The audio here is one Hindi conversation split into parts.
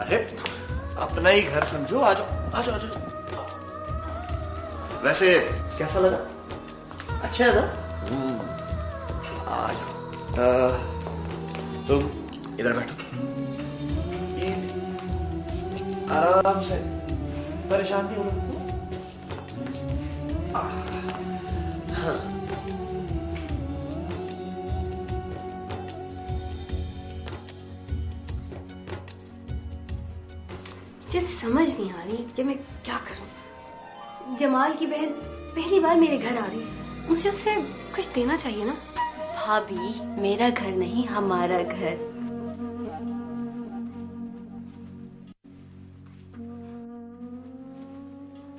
अरे अपना ही घर समझो, आ जाओ आ जाओ आ जाओ। वैसे कैसा लगा? अच्छा है ना? आ जाओ। तुम इधर बैठो, आराम से, परेशान नहीं होना। हाँ। मुझे समझ नहीं आ रही कि मैं क्या करूं। जमाल की बहन पहली बार मेरे घर आ रही है, मुझे उसे कुछ देना चाहिए ना। भाभी, मेरा घर नहीं हमारा घर।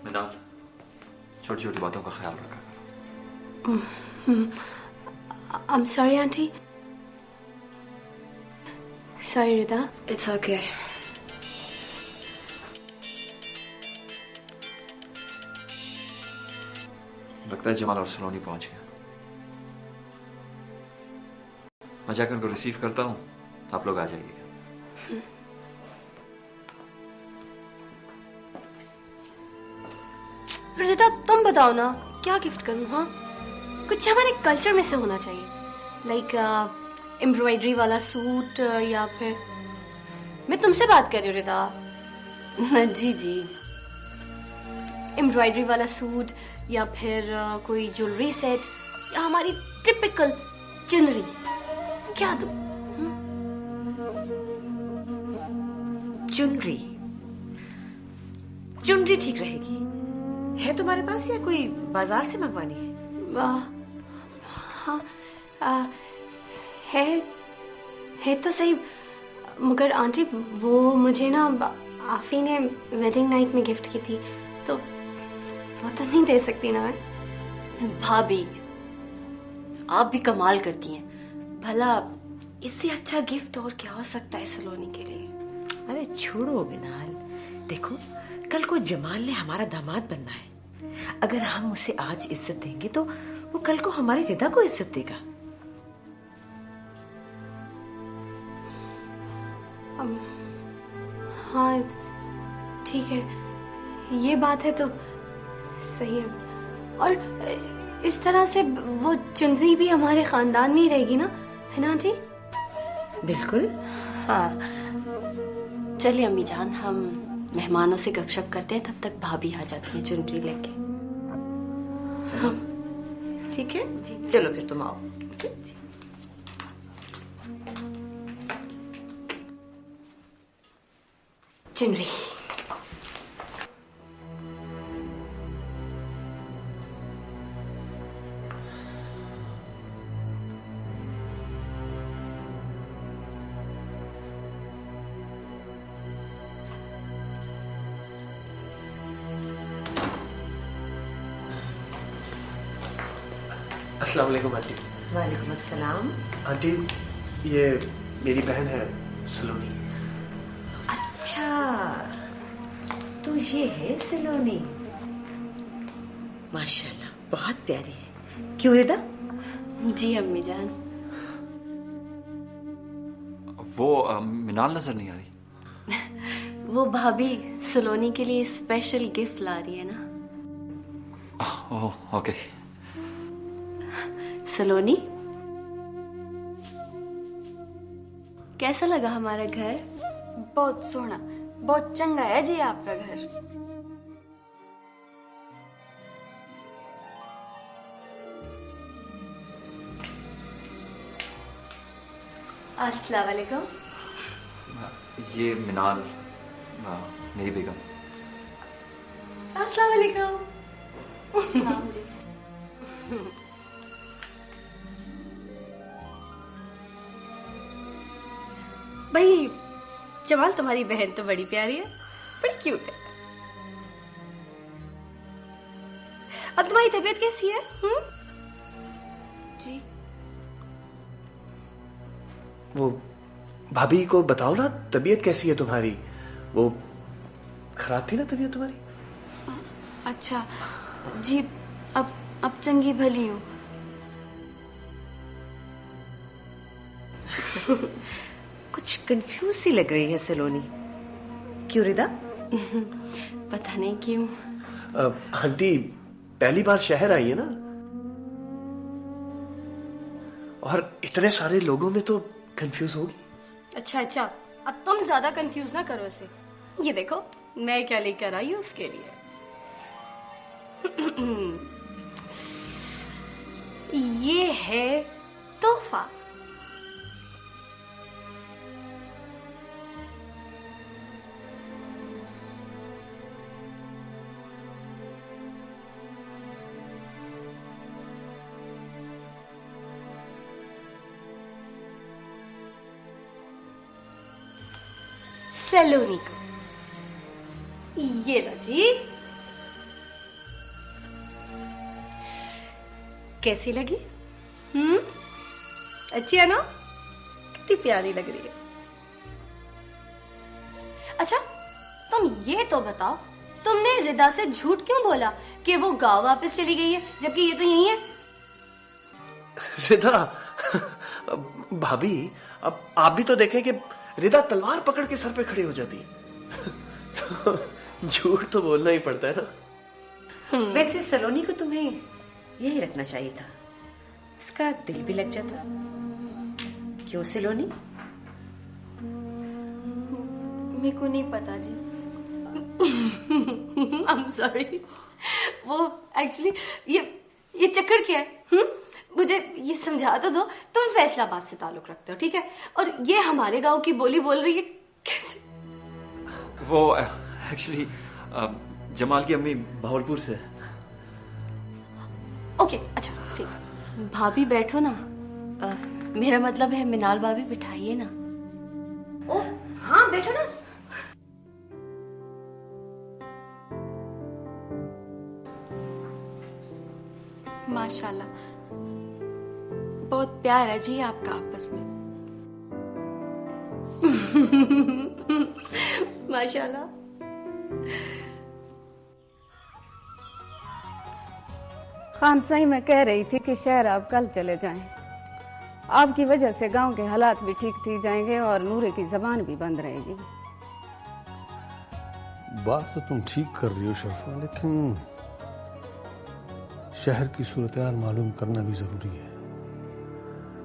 मिनाल, छोटी छोटी बातों का ख्याल रखा करो। I'm sorry, aunty. Sorry, Rida. It's okay. लगता है जमाल और सलोनी पहुंच गया। मैं जाकर उनको रिसीव करता हूँ, आप लोग आ जाइएगा। रिदा, तुम बताओ ना, क्या गिफ्ट करूं? हाँ, कुछ हमारे कल्चर में से होना चाहिए, लाइक एम्ब्रॉयडरी वाला सूट, या फिर मैं तुमसे बात कर रही हूँ रिदा। जी जी, एम्ब्रॉयडरी वाला सूट, या फिर कोई ज्वेलरी सेट, या हमारी टिपिकल चुनरी। क्या दूं? चुनरी। चुनरी ठीक रहेगी। है तुम्हारे पास या कोई बाजार से मंगवानी है? हाँ, है तो सही, मगर आंटी वो मुझे ना आफी ने वेडिंग नाइट में गिफ्ट की थी, तो वो तो नहीं दे सकती ना मैं। भाभी, आप भी कमाल करती हैं। भला इससे अच्छा गिफ्ट और क्या हो सकता है सलोनी के लिए? अरे छोड़ो बिनाल, देखो कल को जमाल ने हमारा दामाद बनना है। अगर हम उसे आज इज्जत देंगे तो वो कल को हमारी रिदा को इज्जत देगा। हाँ ठीक है, ये बात है तो सही है। और इस तरह से वो चुनरी भी हमारे खानदान में ही रहेगी ना, है ना आंटी? बिल्कुल। हाँ, चलिए अम्मी जान, हम मेहमानों से गपशप करते हैं, तब तक भाभी आ जाती है चुनरी लेके। हाँ ठीक है जी, चलो फिर तुम आओ। चुनरी। अस्सलाम वालेकुम आंटी। वालेकुम अस्सलाम। आंटी, ये मेरी बहन है सलोनी। अच्छा, तो ये है सलोनी। माशाल्लाह, बहुत प्यारी है। क्यों रिदा? जी अम्मी जान। वो मिनाल नजर नहीं आ रही। वो भाभी सलोनी के लिए स्पेशल गिफ्ट ला रही है ना। Oh okay. सलोनी, कैसा लगा हमारा घर? बहुत सोहना, बहुत चंगा है जी आपका घर। अस्सलाम वालेकुम। ये मिनाल, मेरी बेगम। अस्सलाम वालेकुम। सलाम जी। भाई जमाल, तुम्हारी बहन तो बड़ी प्यारी है, बड़ी क्यूट है। अब तुम्हारी तबीयत कैसी है? जी वो भाभी को बताओ ना, तबीयत कैसी है तुम्हारी? वो खराब थी ना तबीयत तुम्हारी? अच्छा जी, अब चंगी भली हूँ। कुछ कंफ्यूज सी लग रही है सलोनी। क्यों रिदा? पता नहीं क्यों। आंटी पहली बार शहर आई है ना, और इतने सारे लोगों में तो कंफ्यूज होगी। अच्छा अच्छा, अब तुम ज्यादा कंफ्यूज ना करो इसे। ये देखो मैं क्या लेकर आई हूँ उसके लिए। ये है तोहफा। सलोनी को। ये लो जी। कैसी लगी? अच्छी है ना? कितनी प्यारी लग रही है। अच्छा तुम ये तो बताओ, तुमने रिदा से झूठ क्यों बोला कि वो गांव वापस चली गई है, जबकि ये तो यही है? रिदा, भाभी अब आप भी तो देखें कि रिदा तलवार पकड़ के सर पे खड़ी हो जाती है। तो झूठ तो बोलना ही पड़ता है ना। वैसे सलोनी को तुम्हें यही रखना चाहिए था, इसका दिल भी लग जाता। क्यों सलोनी? मेरे को नहीं पता जी। I'm sorry। वो एक्चुअली ये चक्कर क्या है? मुझे ये समझा तो दो। तुम फैसलाबाद से ताल्लुक रखते हो, ठीक है, और ये हमारे गांव की बोली बोल रही है, कैसे? वो एक्चुअली जमाल की अम्मी भावलपुर से। ओके अच्छा ठीक है। भाभी बैठो ना। मेरा मतलब है मिनाल भाभी बिठाइए ना। ओ हाँ बैठो ना। माशाल्लाह बहुत प्यार है जी आपका आपस में। माशाल्लाह। खान साई मैं कह रही थी कि शहर आप कल चले जाएं। आपकी वजह से गांव के हालात भी ठीक थी जाएंगे और नूरे की जबान भी बंद रहेगी। बात तो तुम ठीक कर रही हो शर्फा, लेकिन शहर की सूरत-ए-हाल मालूम करना भी जरूरी है।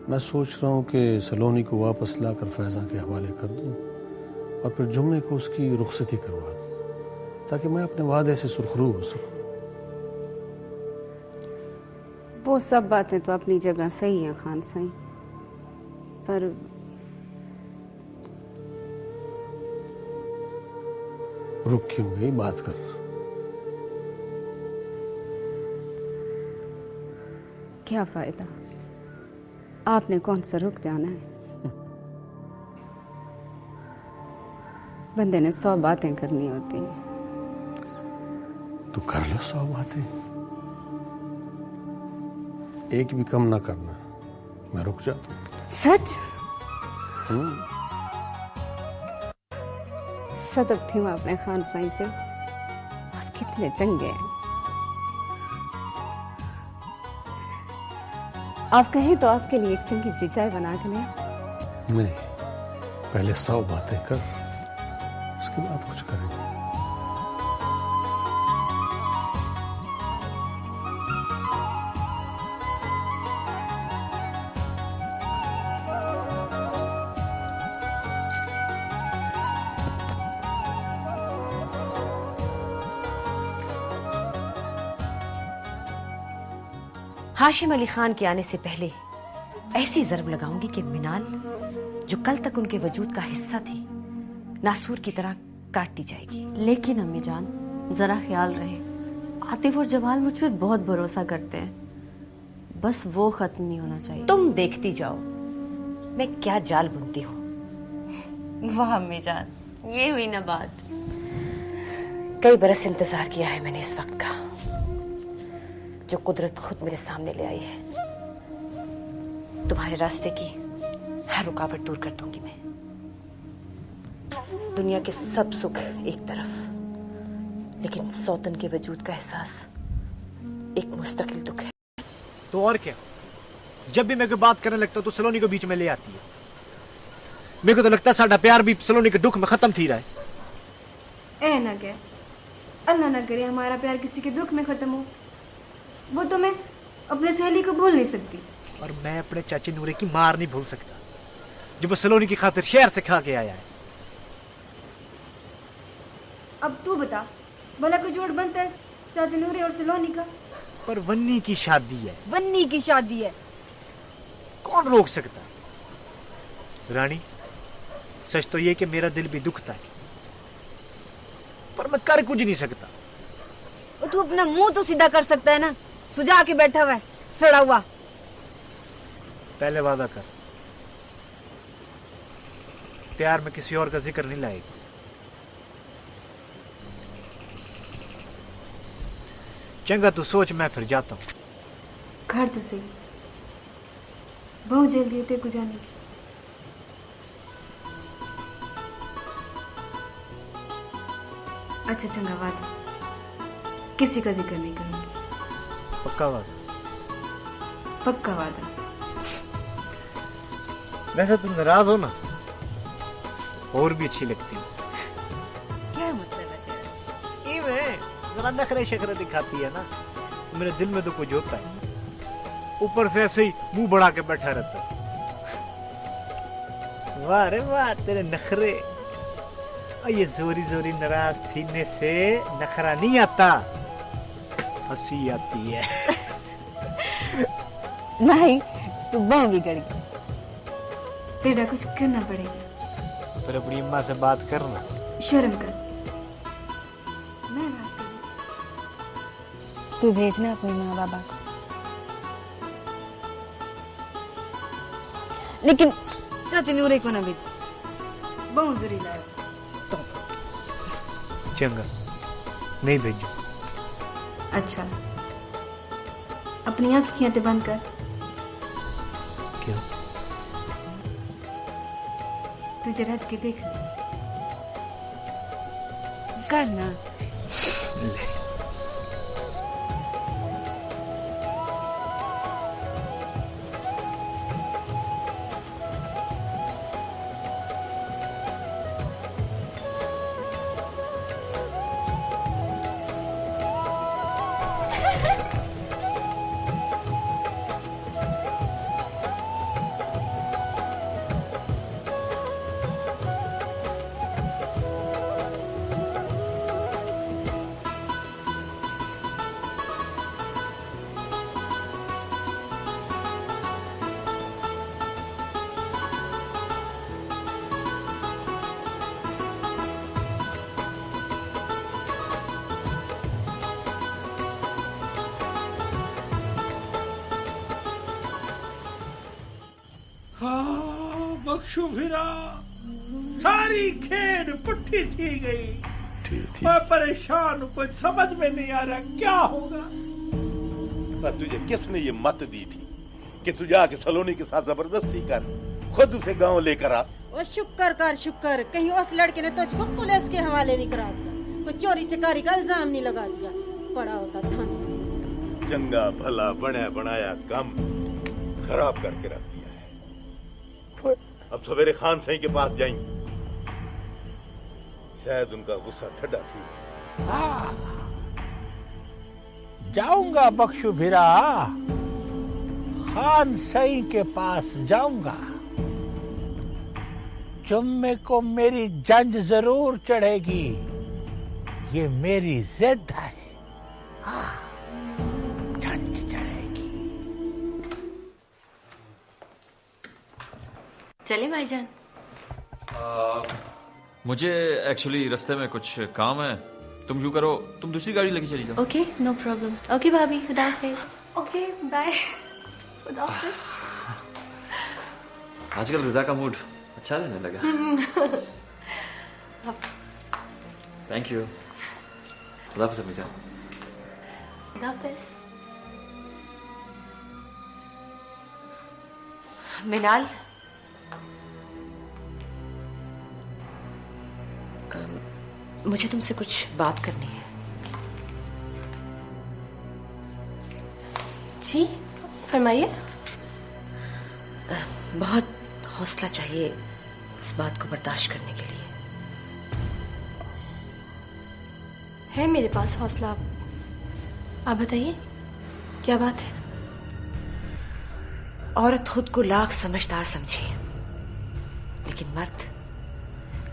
मैं सोच रहा हूँ कि सलोनी को वापस लाकर फैजा के हवाले कर दूं और फिर जुम्मे को उसकी रुखसती करवा दूं, ताकि मैं अपने वादे से सुरखरू हो सकूं। वो सब बातें तो अपनी जगह सही हैं खान साई, पर रुक क्यों गई? बात कर। क्या फायदा, आपने कौन सा रुक जाना है? बंदे ने 100 बातें करनी होती हैं। तो कर लो 100 बातें, एक भी कम ना करना, मैं रुक जाता हूं। सच? सदक थी मैं अपने खान साई से, आप कितने चंगे हैं। आप कहें तो आपके लिए एक चंगी सी चाय बना के ले। नहीं, पहले 100 बातें कर, उसके बाद कुछ करेंगे। हाशिम अली खान के आने से पहले ऐसी जरब लगाऊंगी कि मिनाल, जो कल तक उनके वजूद का हिस्सा थी, नासूर की तरह काट दी जाएगी। लेकिन अम्मी जान जरा ख्याल रहे, आतिफ और जमाल मुझ पर बहुत भरोसा करते हैं, बस वो खत्म नहीं होना चाहिए। तुम देखती जाओ मैं क्या जाल बुनती हूँ। वाह अम्मी जान, ये हुई ना बात। कई बरस इंतजार किया है मैंने इस वक्त का, जो कुदरत खुद मेरे सामने ले आई है। तुम्हारे रास्ते की हर रुकावट दूर कर दूंगी मैं। दुनिया के सब सुख एक तरफ, लेकिन सौतन के वजूद का एहसास एक मुस्तकिल दुख है। तो और क्या, जब भी मैं कोई बात करने लगता हूं तो सलोनी को बीच में ले आती है। मेरे को तो लगता है साडा प्यार भी सलोनी के दुख में खत्म थी रहा है। ए ना कह, अल्लाह ना करे हमारा प्यार किसी के दुख में खत्म हो। वो तो मैं अपने सहेली को भूल नहीं सकती। और मैं अपने चाचे नूरे की मार नहीं भूल सकता जो वो सलोनी की खातिर शहर से खा के आया है। अब तू बता, भला कोई जोड़ बनता है चाचे नूरे और सलोनी का? पर वन्नी की शादी है, वन्नी की शादी है, कौन रोक सकता है? रानी, सच तो ये कि मेरा दिल भी दुखता है, पर मैं कर कुछ नहीं सकता। तू अपना मुंह तो सीधा कर सकता है ना, सुझा के बैठा हुआ है सड़ा हुआ। पहले वादा कर, प्यार में किसी और का जिक्र नहीं लाएगी। चंगा तू सोच, मैं फिर जाता हूँ। घर तो सही, बहुत जल्दी है तेरे को जाने की। अच्छा चंगा वादा, किसी का जिक्र नहीं करूंगी। पक्का वादा? पक्का वादा। वैसे तुम नाराज हो ना, और भी अच्छी लगती है। क्या मतलब है तेरा? ये मैं जरा नखरे शखरे दिखाती है ना, मेरे दिल में तो कुछ होता है, ऊपर से ऐसे ही मुंह बढ़ा के बैठा रहता है। वाह रे वाह तेरे नखरे। और ये जोरी जोरी नाराज थीने से नखरा नहीं आता, हंसी आती है। नहीं, तू बहुत बिगड़ गई, तेरा कुछ करना पड़ेगा। फिर अपनी अम्मा से बात करना। शर्म कर, मैं बात करूं। तू भेजना अपने माँ बाबा को, लेकिन चाची नूरे को ना भेज, बहुत जरूरी लाया। चंगा, नहीं भेजो। अच्छा, अपनी आंखें बंद कर। क्यों? तुझे रज के देख करना। बख्शो फिरा, सारी खेल पुट्ठी थी गई। मैं परेशान हूँ, कुछ समझ में नहीं आ रहा क्या होगा। पर तुझे किसने ये मत दी थी कि तू जाके सलोनी के साथ जबरदस्ती कर, खुद उसे गांव लेकर आ? और शुक्र कर शुक्र, कहीं उस लड़के ने तुझको पुलिस के हवाले नहीं करा दिया, कोई चोरी चकारी का इल्जाम नहीं लगा दिया। पड़ा होता था चंगा भला बना बनाया काम खराब करके रख दिया है। अब सवेरे खान सही के पास जाएंगे, शायद उनका गुस्सा ठंडा थी। जाऊंगा बख्शु भिरा, खान सई के पास जाऊंगा। जुम्मे को मेरी जंज जरूर चढ़ेगी, ये मेरी जिद है। जंज चढ़ेगी। चले भाईजान? मुझे एक्चुअली रास्ते में कुछ काम है, तुम यूं करो, तुम दूसरी गाड़ी लेके चली जाओ। Okay, no problem. ओके भाभी, खुदा हाफिज। ओके बाय, खुदा हाफिज। आजकल रिदा का मूड अच्छा रहने लगा। Thank you. खुदा हाफिज अम्मी जान। खुदा हाफिज। मिनाल, मुझे तुमसे कुछ बात करनी है। जी फरमाइए। बहुत हौसला चाहिए इस बात को बर्दाश्त करने के लिए। है मेरे पास हौसला। आप बताइए क्या बात है? औरत खुद को लाख समझदार समझे, लेकिन मर्द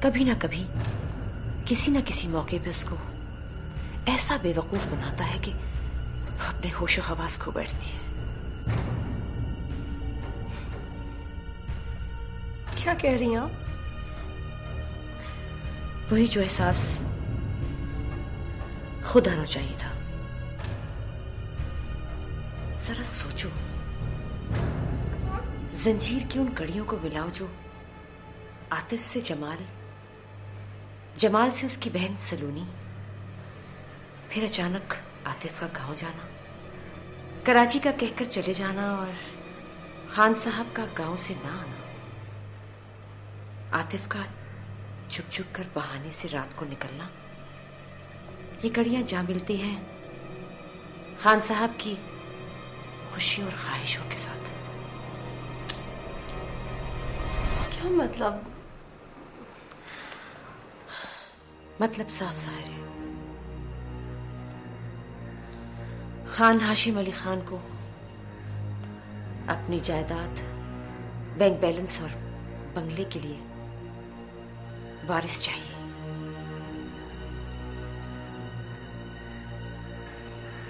कभी ना कभी किसी ना किसी मौके पे उसको ऐसा बेवकूफ बनाता है कि वो अपने होशो हवास खो बैठती है। क्या कह रही हैं आप? वही जो एहसास खुद आना चाहिए था। जरा सोचो, जंजीर की उन कड़ियों को मिलाओ जो आतिफ से जमाल, जमाल से उसकी बहन सलोनी, फिर अचानक आतिफ का गांव जाना, कराची का कहकर चले जाना और खान साहब का गांव से ना आना, आतिफ का छुप छुप कर बहाने से रात को निकलना। ये कड़ियां जा मिलती हैं खान साहब की खुशी और ख्वाहिशों के साथ। क्या मतलब? मतलब साफ जाहिर है, खान हाशिम अली खान को अपनी जायदाद, बैंक बैलेंस और बंगले के लिए वारिस चाहिए।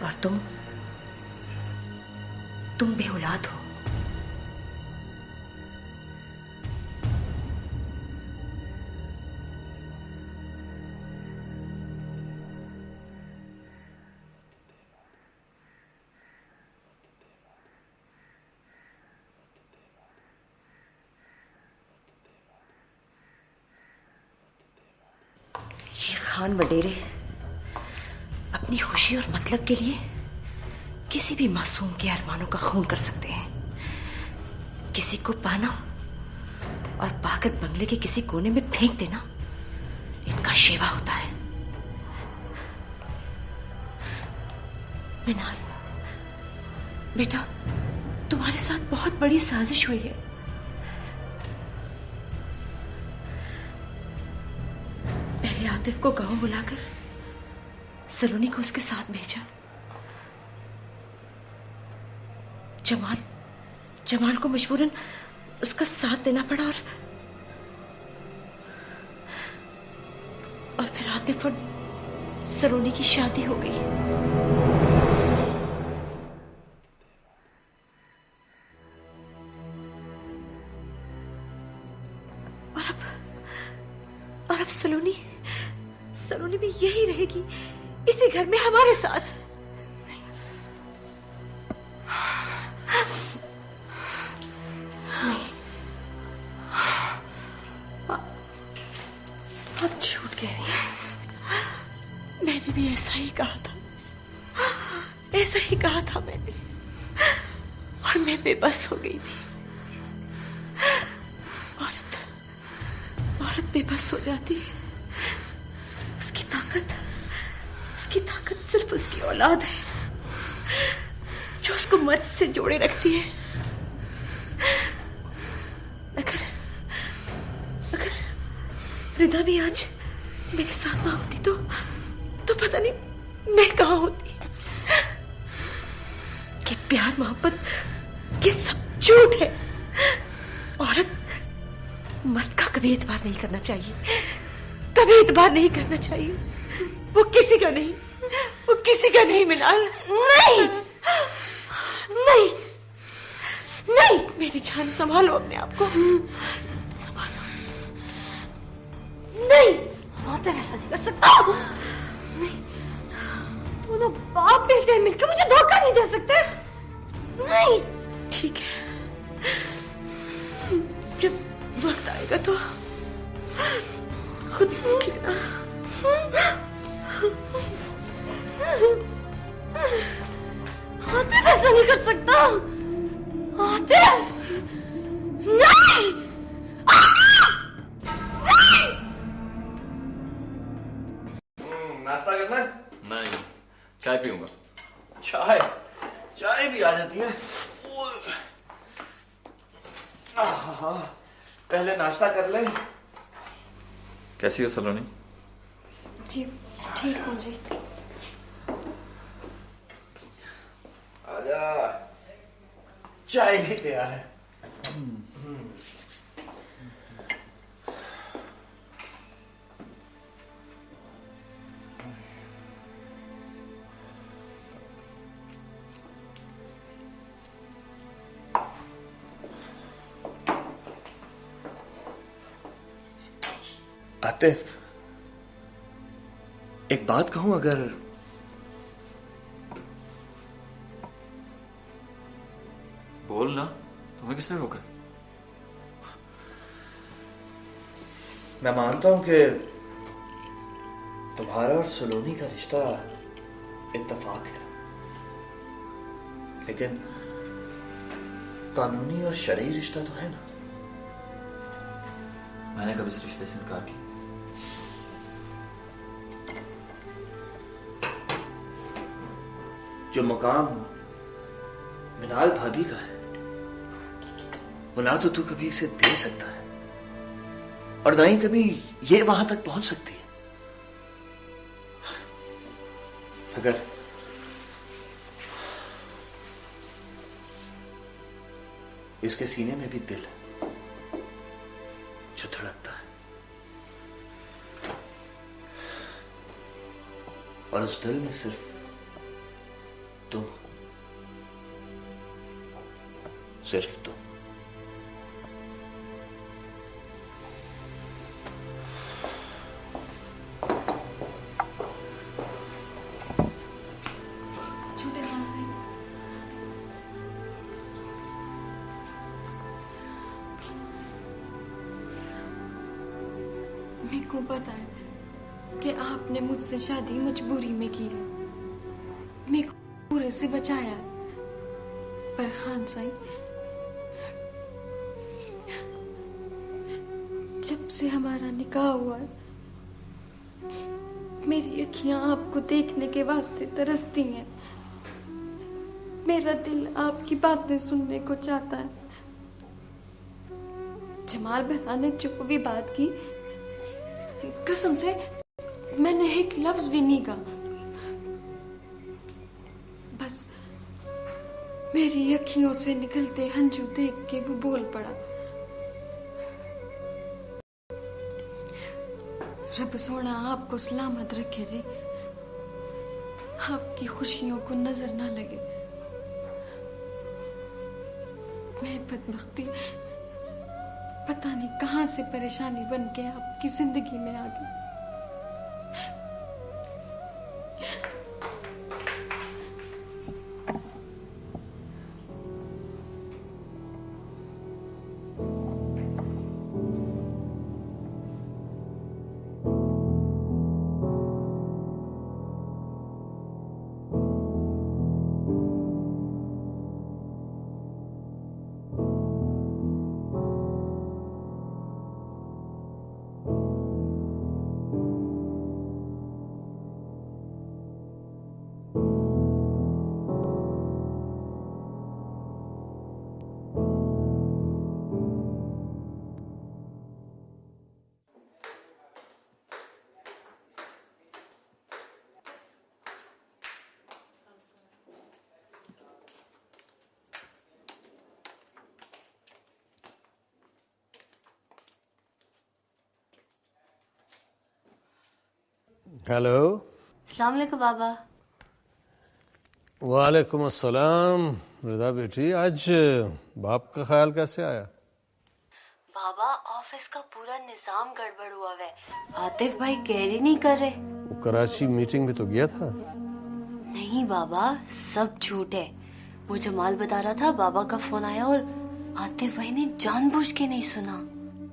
और तुम बेऔलाद हो। ये खान वडेरे अपनी खुशी और मतलब के लिए किसी भी मासूम के अरमानों का खून कर सकते हैं। किसी को पाना और पाकर बंगले के किसी कोने में फेंक देना इनका शेवा होता है। मिनाल बेटा, तुम्हारे साथ बहुत बड़ी साजिश हुई है। पहले आतिफ को गांव बुलाकर सलोनी को उसके साथ भेजा, जमाल को मजबूरन उसका साथ देना पड़ा और फिर आतिफ और सलोनी की शादी हो गई। और अब सलोनी भी यही रहेगी, इसी घर में हमारे साथ। नहीं, आप झूठ कह रही हैं। मैंने भी ऐसा ही कहा था मैंने, और मैं बेबस हो गई थी। औरत बेबस हो जाती है। उसकी ताकत सिर्फ उसकी औलाद है, जो उसको मर्द से जोड़े रखती है। अगर रिदा भी आज मेरे साथ ना होती तो पता नहीं मैं कहाँ होती। कि प्यार मोहब्बत ये सब झूठ है। औरत मर्द का कभी एतबार नहीं करना चाहिए, वो किसी का नहीं मिनाल। नहीं मेरी जान, संभालो अपने आप को, संभालो। नहीं, आतिफ ऐसा नहीं कर सकता। नहीं, दोनों बाप बेटे मिलकर मुझे धोखा नहीं दे सकते। नहीं। ठीक है, जब वक्त आएगा तो खुद देख लेना। आतिफ ऐसा नहीं कर सकता। आतिफ नहीं। नाश्ता करना है? नहीं, चाय पीऊंगा। चाय भी आ जाती है। पहले नाश्ता कर ले। कैसी हो सलोनी? जी ठीक हूँ जी। आजा, चाय भी तैयार है। आतिफ, एक बात कहूं, अगर बोल ना, तुम्हें किसने रोका? मैं मानता हूं कि तुम्हारा और सलोनी का रिश्ता इत्तेफाक है, लेकिन कानूनी और शरई रिश्ता तो है ना। मैंने कभी इस रिश्ते से इनकार किया? जो मकाम मिनाल भाभी का है, वो ना तो तू कभी इसे दे सकता है और ना ही कभी ये वहां तक पहुंच सकती है। अगर इसके सीने में भी दिल है जो धड़कता है, और उस दिल में सिर्फ तुम, सिर्फ तुम। झूठे खान से मेरे को पता है कि आपने मुझसे शादी मजबूरी में की है, मेरे को पूरे से बचाया, पर खान साईं, जब से हमारा निकाह हुआ है, मेरी अखियां आपको देखने के वास्ते तरसती हैं, मेरा दिल आपकी बातें सुनने को चाहता है। जमाल भैया ने जो भी बात की, कसम से मैंने एक लफ्ज भी नहीं कहा, बस मेरी अखियों से निकलते हंझू देख के वो बोल पड़ा। रब सोना आपको सलामत रखे जी, आपकी खुशियों को नजर ना लगे। मैं बदबख्ती पता नहीं कहां से परेशानी बन के आपकी जिंदगी में आ गई। हेलो। अस्सलाम वालेकुम बाबा। वालेकुम अस्सलाम। रिदा बेटी, आज बाप का ख्याल कैसे आया? बाबा ऑफिस का पूरा निजाम गड़बड़ हुआ है, आतिफ भाई कैरी नहीं कर रहे। वो कराची मीटिंग में तो गया था। नहीं बाबा, सब झूठ है। वो जमाल बता रहा था बाबा का फोन आया और आतिफ भाई ने जानबूझ के नहीं सुना।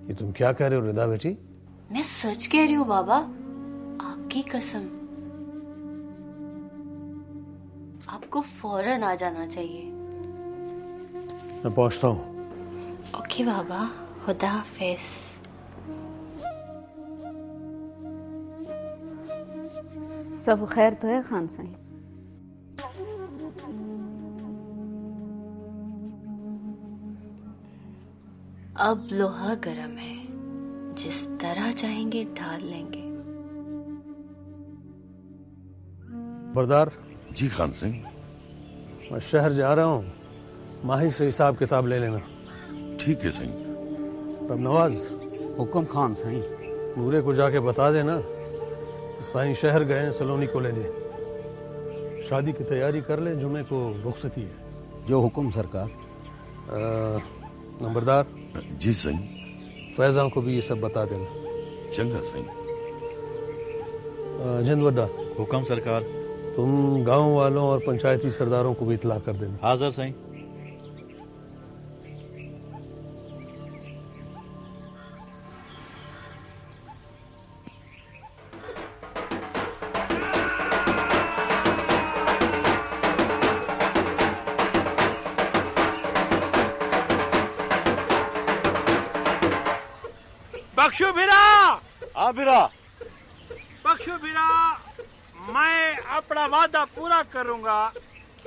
ये तुम क्या कह रहे हो रिदा बेटी? मैं सच कह रही हूँ बाबा, आपकी कसम। आपको फौरन आ जाना चाहिए। मैं पहुंचता हूँ। ओके बाबा, खुदा हाफिज। सब खैर तो है खान साईं? अब लोहा गर्म है, जिस तरह चाहेंगे ढाल लेंगे। बरदार जी खान सिंह। मैं शहर जा रहा हूँ, माही से हिसाब किताब ले लेना। ठीक है सही। तब नवाज, हुक्म खान सही। नूरे को जाके बता देना साईं शहर गए हैं सलोनी को लेने। शादी की तैयारी कर ले, जुमे को रुखसती है। जो हुक्म सरकार। नंबरदार। जी सही। फैजा को भी ये सब बता देना। चंगा सही। जिंदवड्डा। हुक्म सरकार। तुम गांव वालों और पंचायती सरदारों को भी इतला कर देना। हाजिर सही। बख्शू बिरा। हाँ बिरा। बख्शू बिरा, मैं अपना वादा पूरा करूंगा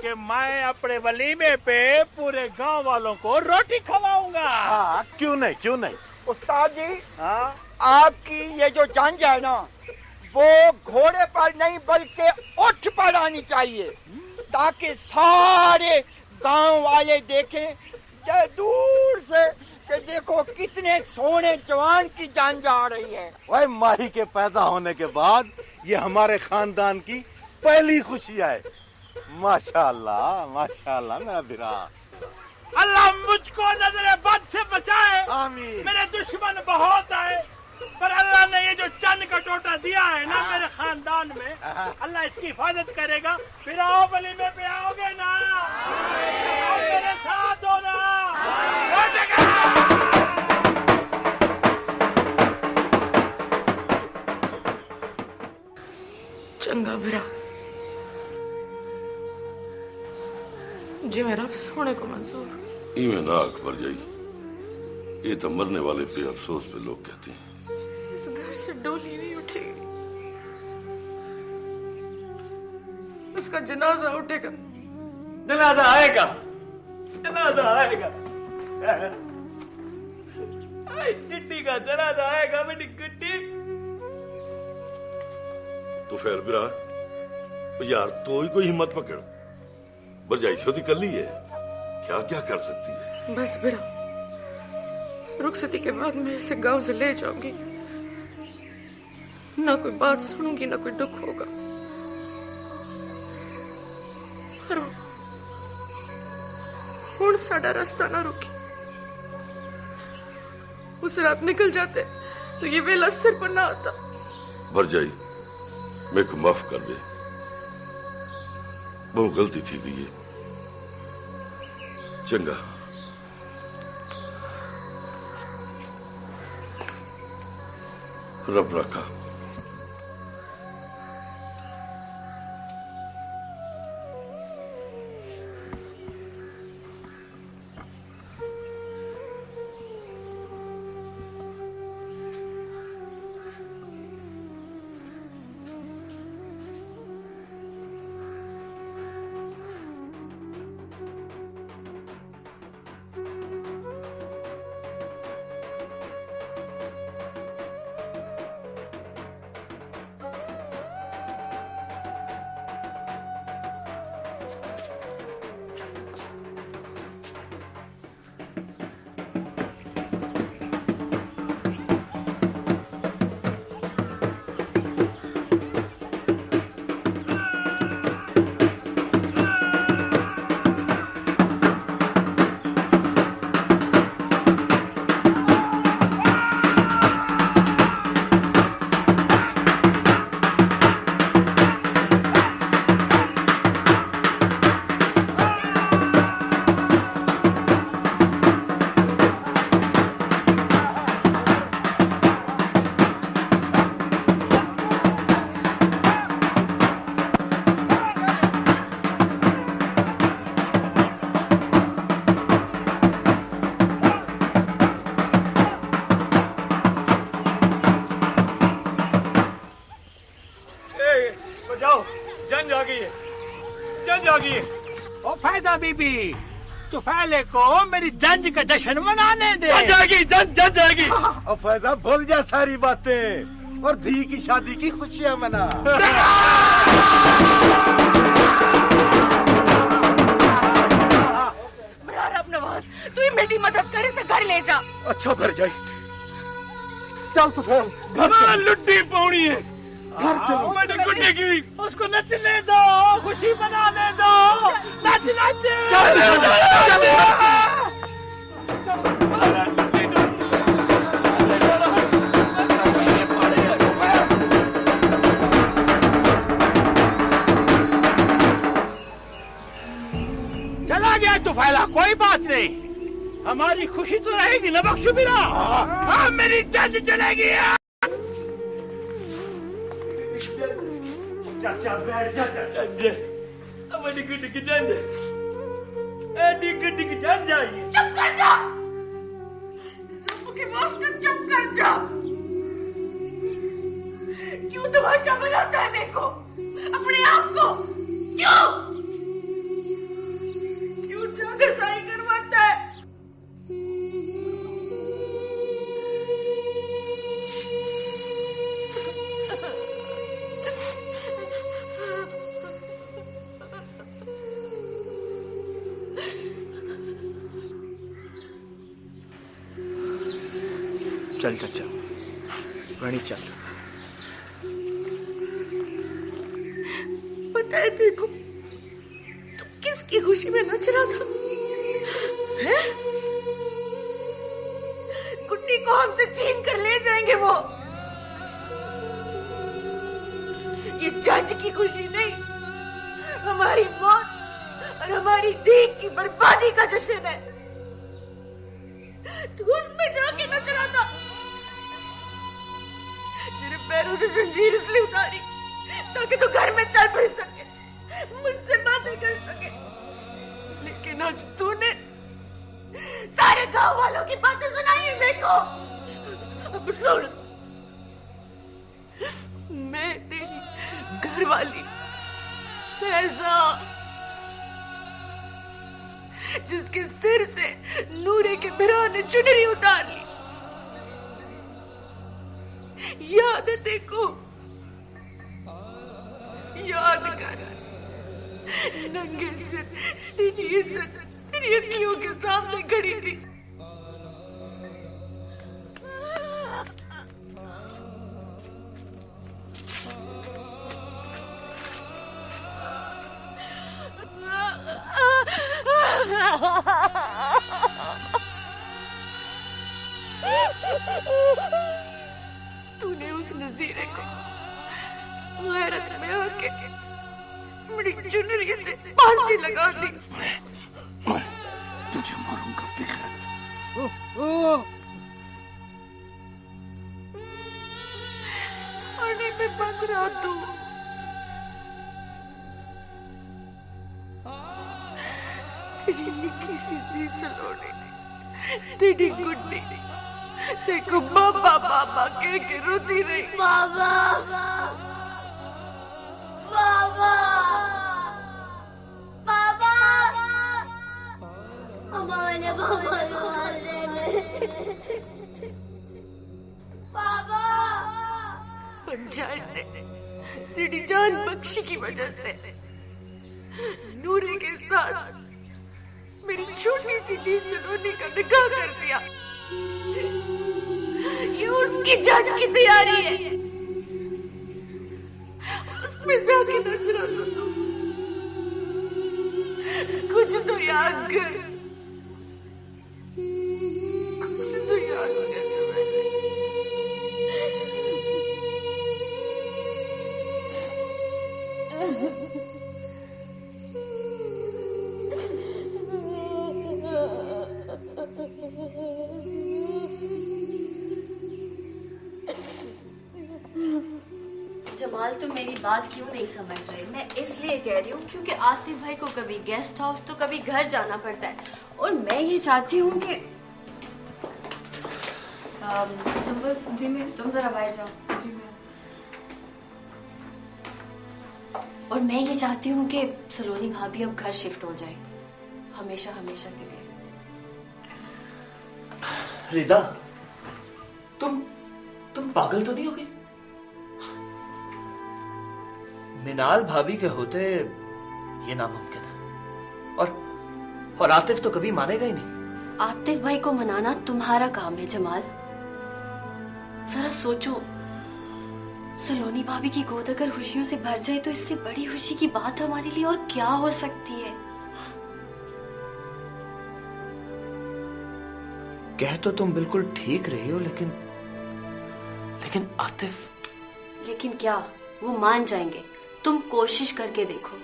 कि मैं अपने वलीमे पे पूरे गांव वालों को रोटी खवाऊंगा। हाँ, क्यों नहीं क्यों नहीं। उस्ताद जी, आपकी ये जो जंज है ना, वो घोड़े पर नहीं बल्कि ऊंट पर आनी चाहिए, ताकि सारे गांव वाले देखें दूर से कि देखो कितने सोने जवान की जान जा रही है। वह माही के पैदा होने के बाद ये हमारे खानदान की पहली खुशी है। माशाल्लाह माशाल्लाह मेरा बिरा। अल्लाह मुझको नजरे बद से बचाए। आमीन। मेरे दुश्मन बहुत आए, पर अल्लाह ने ये जो चंद का टोटा दिया है ना मेरे खानदान में, अल्लाह इसकी हिफाजत करेगा। फिर आओ वलीमे पे आओगे ना, आओ मेरे साथ हो ना। चंगा बिरा जी, मेरा भी सोने को मंजूर। इमें ना अकबर जाई, ये तो मरने वाले पे अफसोस पे लोग कहते हैं। इस घर से डोली नहीं उठेगी, उसका जनाजा उठेगा। जनाजा आएगा, जनाजा आएगा, चिट्टी का जनाजा आएगा बेटी गुट्टी। तो फिर बिरा यार तो ही कोई हिम्मत पकड़, बजाई शादी कर ली है, क्या क्या कर सकती है। बस बिरा, रुखसती के बाद मैं इसे गांव से ले जाऊंगी, ना कोई बात सुनूंगी ना कोई दुख होगा। पर हुण साडा रास्ता ना रुकी, उस रात निकल जाते तो ये वेला सिर पर ना आता। बरजाई मेरे को माफ कर दे, बहुत गलती थी गई है। चंगा रब रखा। बीबी, तो फैले को मेरी जंज का जश्न मनाने दे। जंज आएगी। और फैजा भूल जा सारी बातें और धी की शादी की खुशियां मना। जल्दी मदद करे से घर ले जा। अच्छा भर जाए, चल तू फिर घर लुट्टी पौनी है, घर चलो। बड़ी गुड्डी की उसको नचने दो, खुशी मनाने दो, नच नच। चला गया तो फैला, कोई बात नहीं, हमारी खुशी तो रहेगी ना बख्शुबिरा। हाँ मेरी जल्द चलेगी। चाचा बैठ जा, चाचा बड़ी गुड्डी की जान दे, एडी गुड्डी की जान जाएगी। चुप कर जा, रब के वास्ते चुप कर जा। क्यों तमाशा बनाता है मेरे को, अपने आप को क्यों जागरसाई करवाता है? चल चाचा, रानी चल। पता है देखो, तुम किसकी खुशी में नच रहा था? हैं? गुड्डी को हमसे छीन कर ले जाएंगे वो। ये जज की खुशी नहीं, हमारी मौत और हमारी दीक की बर्बादी का जश्न है। तू उसमें जाके नच रहा था। तेरे पैरों से जंजीर इसलिए उतारी ताकि तू घर में चल फिर सके, मुझसे बातें कर सके, लेकिन आज तूने सारे गांव वालों की बातें सुनाई है मेरे को। अब सुन, मैं तेरी घरवाली फैजा, जिसके सिर से नूरे के बिरा ने चुनरी उतार ली, याद है देखो, याद कर। नंगे सिर तेरी इज्जत तेरी अखियों के सामने खड़ी थी। तूने उस नजीरे को गैरत में आके बड़ी चुनरी से फांसी लगा दी। तुझे मारूंगा बेगैरत। खाने में बंद रहा तू। तेरी निक्की सी सलोनी, तेरी गुड्डी देखो बाबा बाबा कह के रोती रही। बाबा बाबा बाबा, अम्मा मैंने बाबा को मार दिया। बाबा, पंचायत ने तेरी जान बख्शी की वजह से नूरे के साथ मेरी छोटी सी दी सलोनी का निकाह कर दिया। ये उसकी जज की तैयारी है, उसमें जाके नच रहा था तू। कुछ तो याद कर, कुछ तो याद कर। जमाल, तुम मेरी बात क्यों नहीं समझ रहे? मैं इसलिए कह रही हूँ क्योंकि आतिफ भाई को कभी गेस्ट हाउस तो कभी घर जाना पड़ता है, और मैं ये चाहती हूँ कि जी मैं, तुम जरा बाहर जाओ। जी मैं। और मैं ये चाहती हूँ कि सलोनी भाभी अब घर शिफ्ट हो जाए, हमेशा हमेशा के लिए। रिदा, तुम पागल तो नहीं हो गई? मिनाल भाभी के होते ये नामुमकिन है, और आतिफ तो कभी मानेगा ही नहीं। आतिफ भाई को मनाना तुम्हारा काम है जमाल। जरा सोचो, सलोनी भाभी की गोद अगर खुशियों से भर जाए तो इससे बड़ी खुशी की बात हमारे लिए और क्या हो सकती है। कह तो तुम बिल्कुल ठीक रही हो, लेकिन आतिफ। लेकिन क्या? वो मान जाएंगे, तुम कोशिश करके देखो।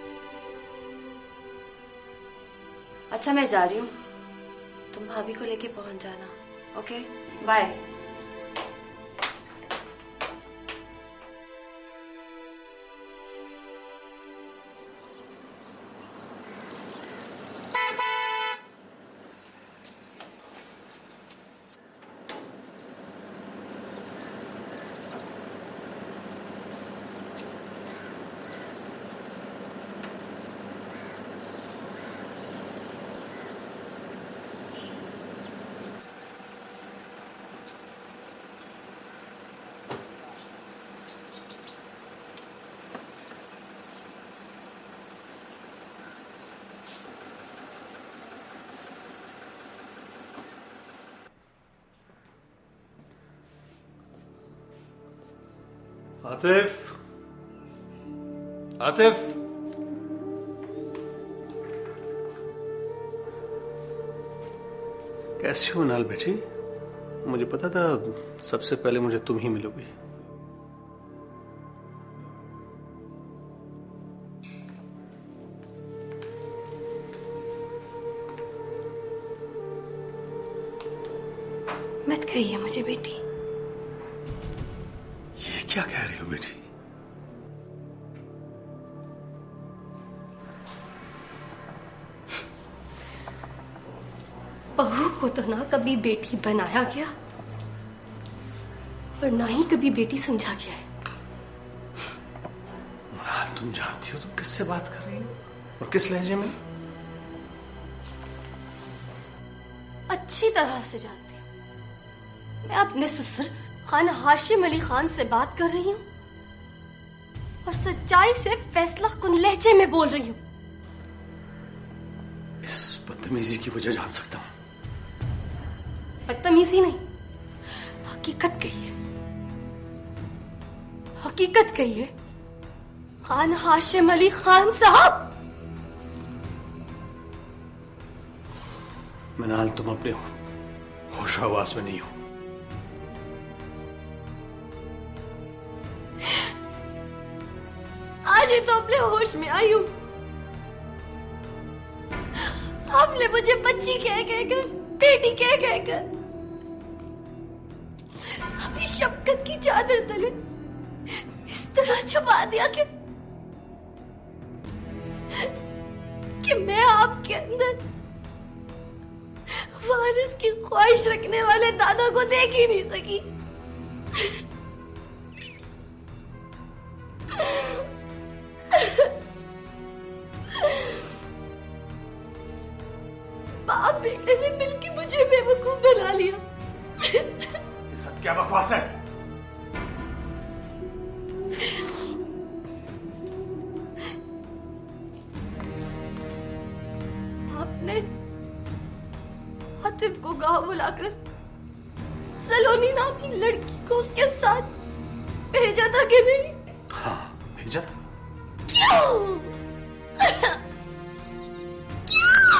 अच्छा मैं जा रही हूँ, तुम भाभी को लेके पहुंच जाना। Okay bye. आतिफ, आतिफ, कैसी हो नाल बेटी? मुझे पता था सबसे पहले मुझे तुम ही मिलोगी। मत कहिए मुझे बेटी। ये क्या कह रही हो बेटी? बहू को तो ना कभी बेटी बनाया गया और ना ही कभी बेटी समझा गया है। मुराद, तुम जानती हो तुम किससे बात कर रही हो और किस लहजे में? अच्छी तरह से जानती हूँ। मैं अपने ससुर खान हाशिम अली खान से बात कर रही हूँ और सच्चाई से फैसला कुन लहजे में बोल रही हूँ। इस बदतमीजी की वजह जान सकता हूँ। बदतमीजी नहीं, हकीकत कही है। हकीकत कही है खान हाशिम अली खान साहब। मनाल, तुम अपने होश हवास में नहीं हो। आज ही तो अपने होश में आई हूं। आपने मुझे बच्ची कह कहकर, बेटी कह कहकर अपनी शफकत की चादर तले इस तरह छुपा दिया कि मैं आपके अंदर वारिस की ख्वाहिश रखने वाले दादा को देख ही नहीं सकी। बाप बेटे ने मिलकर मुझे बेवकूफ बना लिया। ये सब क्या बकवास है? आपने आतिफ को गांव बुलाकर सलोनी नामी लड़की को उसके साथ भेजा था कि नहीं? हाँ, भेजा था। क्यों?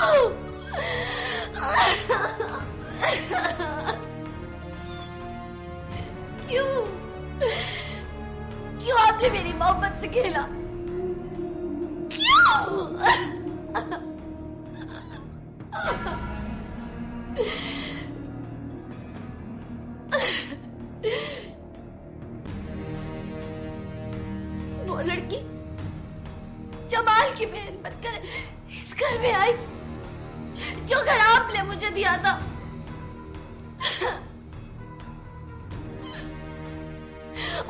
क्यों? क्यों? क्यों आपने मेरी मोहब्बत से खेला? क्यों? वो लड़की जमाल की बहन बनकर इस घर में आई जो घर आपने मुझे दिया था।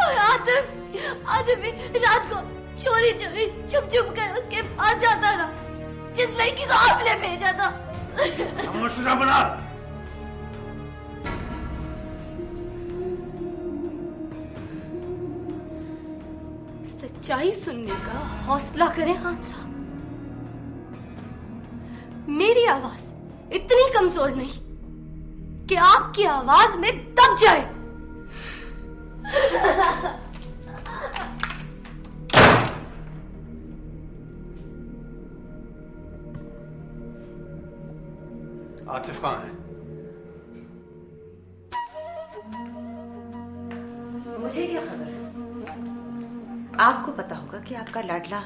और आतिफ रात को चोरी चोरी छुप छुप कर उसके पास जाता रहा जिस लड़की को आपने भेजा था। खामोश बना। सच्चाई सुनने का हौसला करें खान साहब। मेरी आवाज इतनी कमजोर नहीं कि आपकी आवाज में दब जाए। आतिफ कहाँ है? मुझे क्या खबर है? आपको पता होगा कि आपका लाडला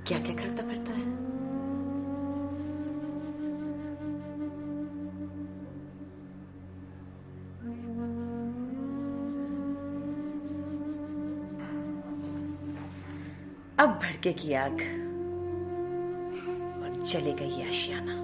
क्या क्या करता फिरता है। अब भड़केगी आग और चले गई आशियाना।